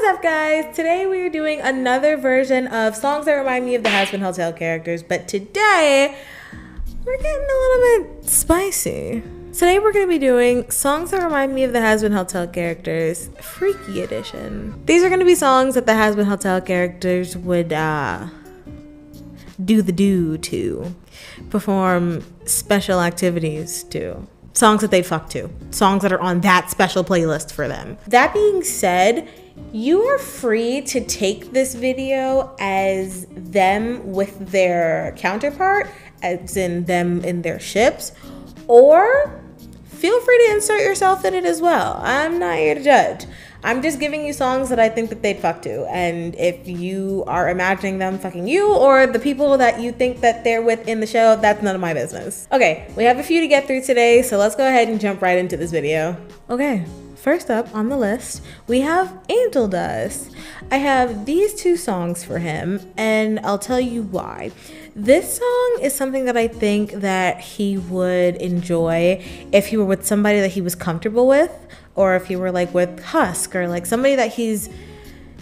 up, guys? Today we are doing another version of songs that remind me of the HAZBIN Hotel characters, but today we're getting a little bit spicy. Today we're going to be doing songs that remind me of the HAZBIN Hotel characters, Freaky Edition. These are going to be songs that the HAZBIN Hotel characters would do to, perform special activities to. Songs that they'd fuck to. Songs that are on that special playlist for them. That being said, you are free to take this video as them with their counterpart, as in them in their ships, or feel free to insert yourself in it as well. I'm not here to judge. I'm just giving you songs that I think that they'd fuck to. And if you are imagining them fucking you or the people that you think that they're with in the show, that's none of my business. Okay, we have a few to get through today, so let's go ahead and jump right into this video. Okay, first up on the list, we have Angel Dust. I have these two songs for him, and I'll tell you why. This song is something that I think that he would enjoy if he were with somebody that he was comfortable with, or if he were like with Husk, or like somebody that he's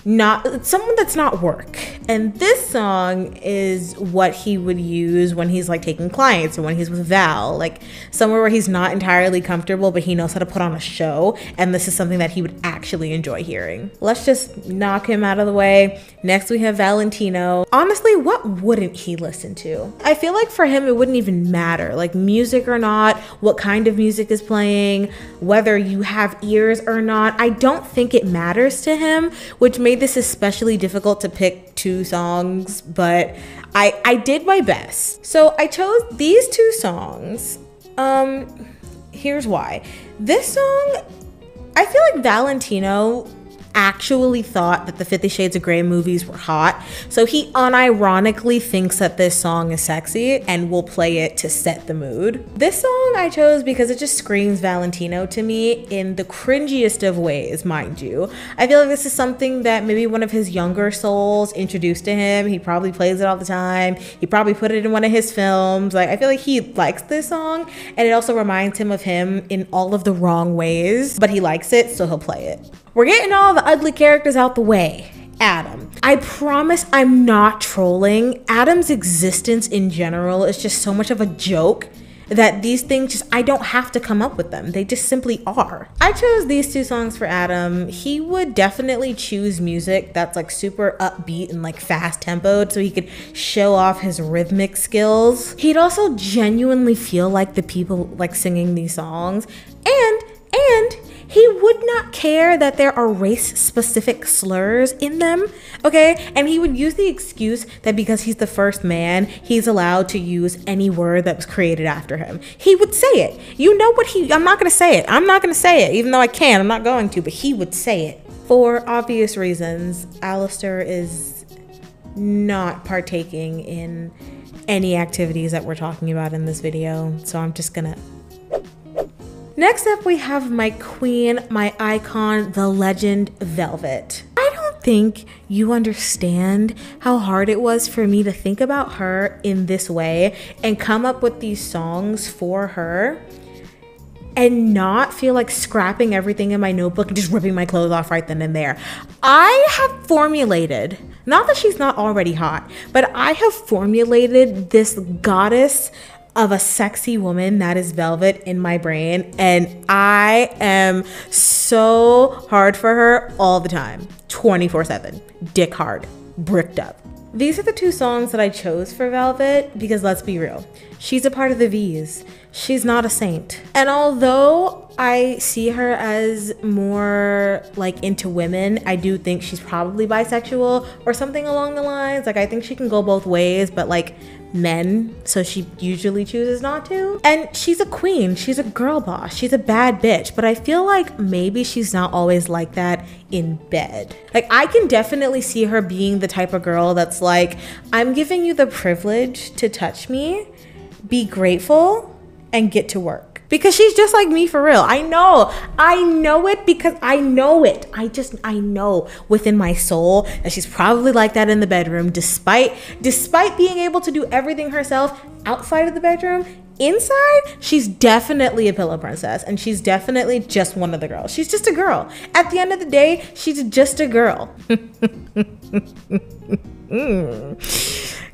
not, someone that's not work. And this song is what he would use when he's like taking clients or when he's with Val, like somewhere where he's not entirely comfortable, but he knows how to put on a show. And this is something that he would actually enjoy hearing. Let's just knock him out of the way. Next we have Valentino. Honestly, what wouldn't he listen to? I feel like for him, it wouldn't even matter, like music or not, what kind of music is playing, whether you have ears or not. I don't think it matters to him, which made this especially difficult to pick two songs, but I did my best. So I chose these two songs. Here's why. This song, I feel like Valentino actually thought that the 50 Shades of Grey movies were hot, so he unironically thinks that this song is sexy and will play it to set the mood. This song I chose because it just screams Valentino to me in the cringiest of ways, mind you. I feel like this is something that maybe one of his younger souls introduced to him. He probably plays it all the time. He probably put it in one of his films. Like, I feel like he likes this song, and it also reminds him of him in all of the wrong ways, but he likes it, so he'll play it. We're getting all the ugly characters out the way. Adam. I promise I'm not trolling. Adam's existence in general is just so much of a joke that these things just, I don't have to come up with them. They just simply are. I chose these two songs for Adam. He would definitely choose music that's like super upbeat and like fast tempoed so he could show off his rhythmic skills. He'd also genuinely feel like the people like singing these songs, and he would not care that there are race-specific slurs in them, okay? And he would use the excuse that because he's the first man, he's allowed to use any word that was created after him. He would say it. You know what I'm not gonna say it. I'm not gonna say it, even though I can. I'm not going to, but he would say it. For obvious reasons, Alistair is not partaking in any activities that we're talking about in this video, so I'm just gonna... Next up, we have my queen, my icon, the legend, Velvet. I don't think you understand how hard it was for me to think about her in this way and come up with these songs for her and not feel like scrapping everything in my notebook and just ripping my clothes off right then and there. I have formulated, not that she's not already hot, but I have formulated this goddess of a sexy woman that is Velvet in my brain, and I am so hard for her all the time, 24/7, dick hard, bricked up. These are the two songs that I chose for Velvet because let's be real, she's a part of the V's. She's not a saint. And although I see her as more like into women, I do think she's probably bisexual or something along the lines. Like, I think she can go both ways, but like men, so she usually chooses not to. And she's a queen, she's a girl boss, she's a bad bitch, but I feel like maybe she's not always like that in bed. Like, I can definitely see her being the type of girl that's like, I'm giving you the privilege to touch me, be grateful, and get to work. Because she's just like me for real. I know it because I know it. I know within my soul that she's probably like that in the bedroom, despite being able to do everything herself outside of the bedroom. Inside, she's definitely a pillow princess, and she's definitely just one of the girls. She's just a girl. At the end of the day, she's just a girl.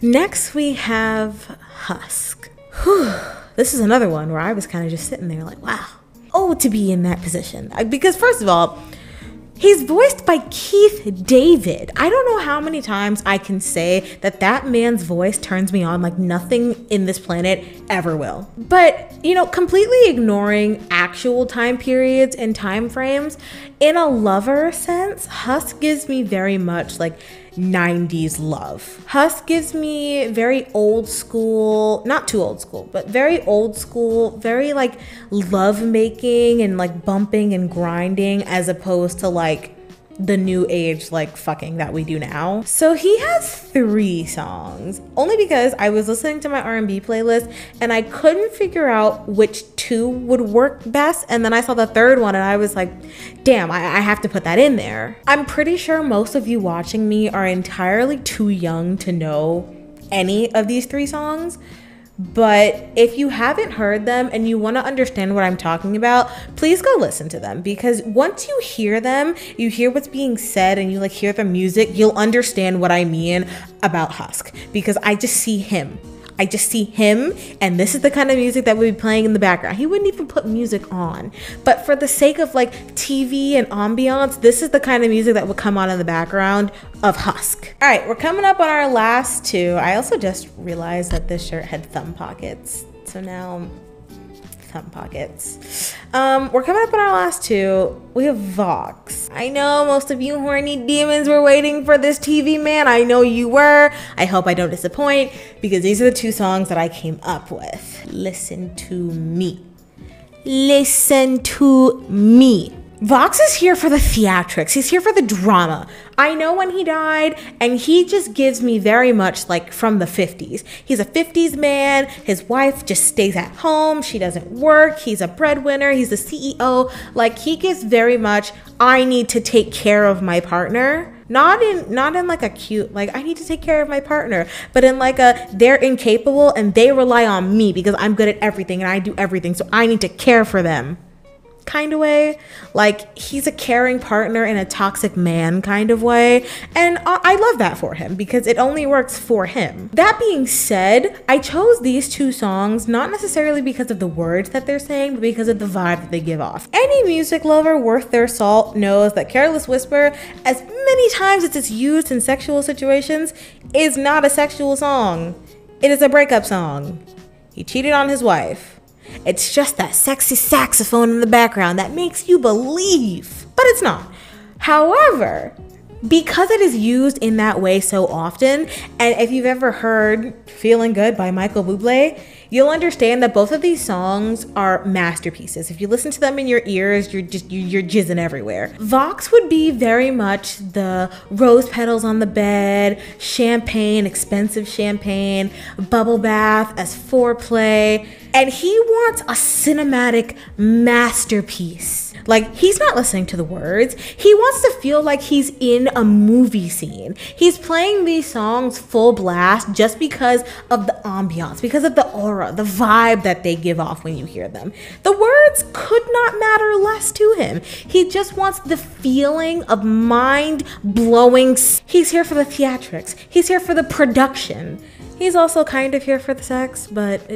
Next, we have Husk. Whew. This is another one where I was kind of just sitting there like, wow. Oh, to be in that position. Because first of all, he's voiced by Keith David. I don't know how many times I can say that man's voice turns me on like nothing in this planet ever will. But, you know, completely ignoring actual time periods and time frames, in a lover sense, Husk gives me very much like 90s love. Husk gives me very old school, not too old school, but very old school, very like love making and like bumping and grinding, as opposed to like the new age like fucking that we do now. So he has 3 songs, only because I was listening to my R&B playlist and I couldn't figure out which 2 would work best, and then I saw the 3rd one and I was like, damn, I have to put that in there. I'm pretty sure most of you watching me are entirely too young to know any of these 3 songs. But if you haven't heard them and you want to understand what I'm talking about, please go listen to them, because once you hear them, you hear what's being said and you like hear the music, you'll understand what I mean about Husk, because I just see him. And this is the kind of music that would be playing in the background. He wouldn't even put music on, but for the sake of like TV and ambiance, this is the kind of music that would come on in the background of Husk. All right, we're coming up on our last 2. I also just realized that this shirt had thumb pockets, so now thumb pockets. We're coming up on our last 2. We have Vox. I know most of you horny demons were waiting for this TV man. I know you were. I hope I don't disappoint, because these are the 2 songs that I came up with. Listen to me. Listen to me. Vox is here for the theatrics. He's here for the drama. I know when he died, and he just gives me very much like from the 50s. He's a 50s man. His wife just stays at home. She doesn't work. He's a breadwinner. He's the CEO. Like, he gives very much, I need to take care of my partner. Not in like a cute, like, I need to take care of my partner, but in like a, they're incapable and they rely on me because I'm good at everything and I do everything, so I need to care for them kind of way. Like, he's a caring partner in a toxic man kind of way, and I love that for him because it only works for him. That being said, I chose these 2 songs not necessarily because of the words that they're saying, but because of the vibe that they give off. Any music lover worth their salt knows that Careless Whisper, as many times as it's used in sexual situations, is not a sexual song. It is a breakup song. He cheated on his wife. It's just that sexy saxophone in the background that makes you believe, but it's not. However, because it is used in that way so often, and if you've ever heard Feeling Good by Michael Bublé, you'll understand that both of these songs are masterpieces. If you listen to them in your ears, you're jizzing everywhere. Vox would be very much the rose petals on the bed, champagne, expensive champagne, bubble bath as foreplay, and he wants a cinematic masterpiece. Like, he's not listening to the words. He wants to feel like he's in a movie scene. He's playing these songs full blast just because of the ambiance, because of the aura, the vibe that they give off when you hear them. The words could not matter less to him. He just wants the feeling of mind-blowing. He's here for the theatrics. He's here for the production. He's also kind of here for the sex, but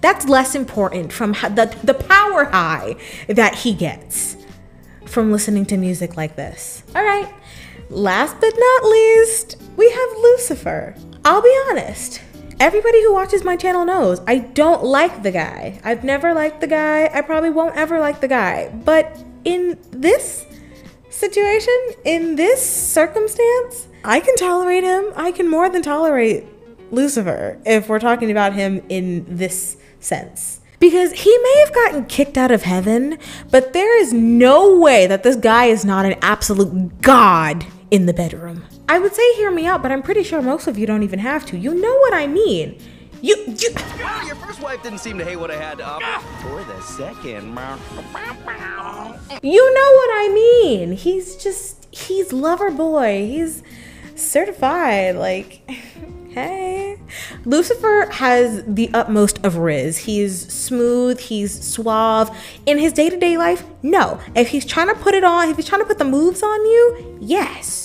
that's less important from the power high that he gets from listening to music like this. All right, last but not least, we have Lucifer. I'll be honest, everybody who watches my channel knows I don't like the guy. I've never liked the guy. I probably won't ever like the guy. But in this situation, in this circumstance, I can tolerate him. I can more than tolerate Lucifer if we're talking about him in this sense. Because he may have gotten kicked out of heaven, but there is no way that this guy is not an absolute god in the bedroom. I would say hear me out, but I'm pretty sure most of you don't even have to. You know what I mean. Your first wife didn't seem to hate what I had to offer. For the second. You know what I mean. He's lover boy. He's certified. Like, hey. Lucifer has the utmost of riz. He's smooth, he's suave. In his day-to-day life, no. If he's trying to put it on, if he's trying to put the moves on you, yes.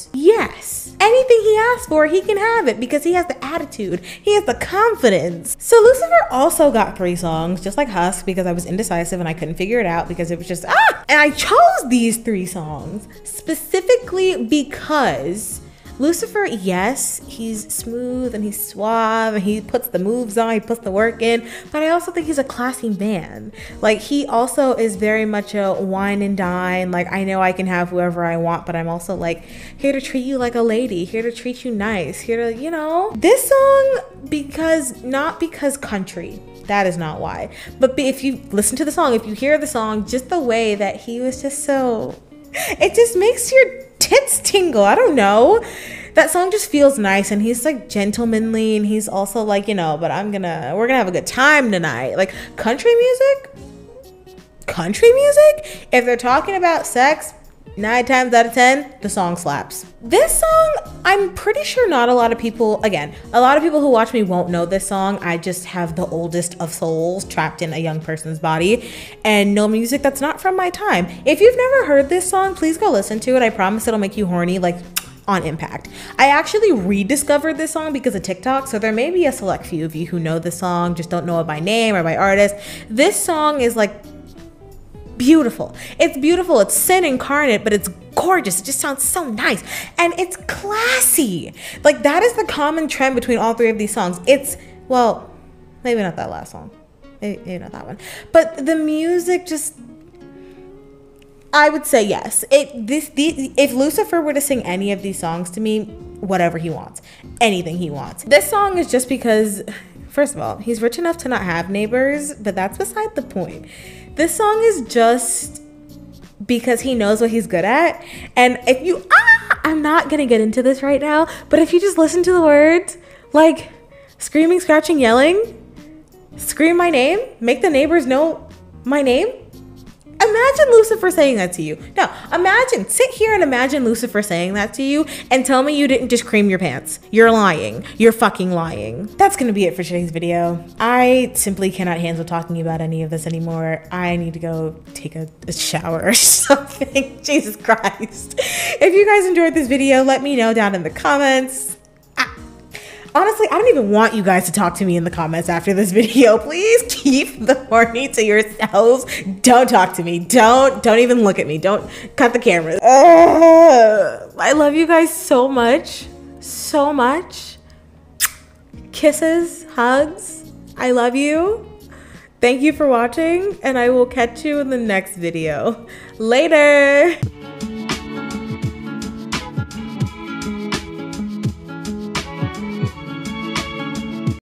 Anything he asks for, he can have it because he has the attitude. He has the confidence. So Lucifer also got 3 songs, just like Husk, because I was indecisive and I couldn't figure it out because it was just, And I chose these 3 songs specifically because Lucifer, yes, he's smooth and he's suave and he puts the moves on, he puts the work in, but I also think he's a classy man. Like, he also is very much a wine and dine. Like, I know I can have whoever I want, but I'm also like here to treat you like a lady, here to treat you nice, here to, you know. This song, not because country, that is not why, but if you listen to the song, if you hear the song, just the way that he was just so, it just makes your tits tingle. I don't know. That song just feels nice, and he's like gentlemanly, and he's also like, you know, but we're gonna have a good time tonight. Like, country music, if they're talking about sex, 9 times out of 10, the song slaps. This song, I'm pretty sure not a lot of people who watch me won't know this song. I just have the oldest of souls trapped in a young person's body and know music that's not from my time. If you've never heard this song, please go listen to it. I promise it'll make you horny, like, on impact. I actually rediscovered this song because of TikTok, so there may be a select few of you who know this song, just don't know it by name or by artist. This song is like beautiful. It's beautiful. It's sin incarnate, but it's gorgeous. It just sounds so nice. And it's classy. Like, that is the common trend between all 3 of these songs. It's, well, maybe not that last song. Maybe not that one. But the music just, I would say yes. If Lucifer were to sing any of these songs to me, whatever he wants, anything he wants. This song is just because, first of all, he's rich enough to not have neighbors, but that's beside the point. This song is just because he knows what he's good at. And if you, I'm not gonna get into this right now, but if you just listen to the words, like screaming, scratching, yelling, scream my name, make the neighbors know my name. Imagine Lucifer saying that to you. No, sit here and imagine Lucifer saying that to you and tell me you didn't just cream your pants. You're lying. You're fucking lying. That's gonna be it for today's video. I simply cannot handle talking about any of this anymore. I need to go take a shower or something. Jesus Christ. If you guys enjoyed this video, let me know down in the comments. Honestly, I don't even want you guys to talk to me in the comments after this video. Please keep the horny to yourselves. Don't talk to me. Don't even look at me. Don't cut the cameras. I love you guys so much. So much. Kisses, hugs. I love you. Thank you for watching, and I will catch you in the next video. Later.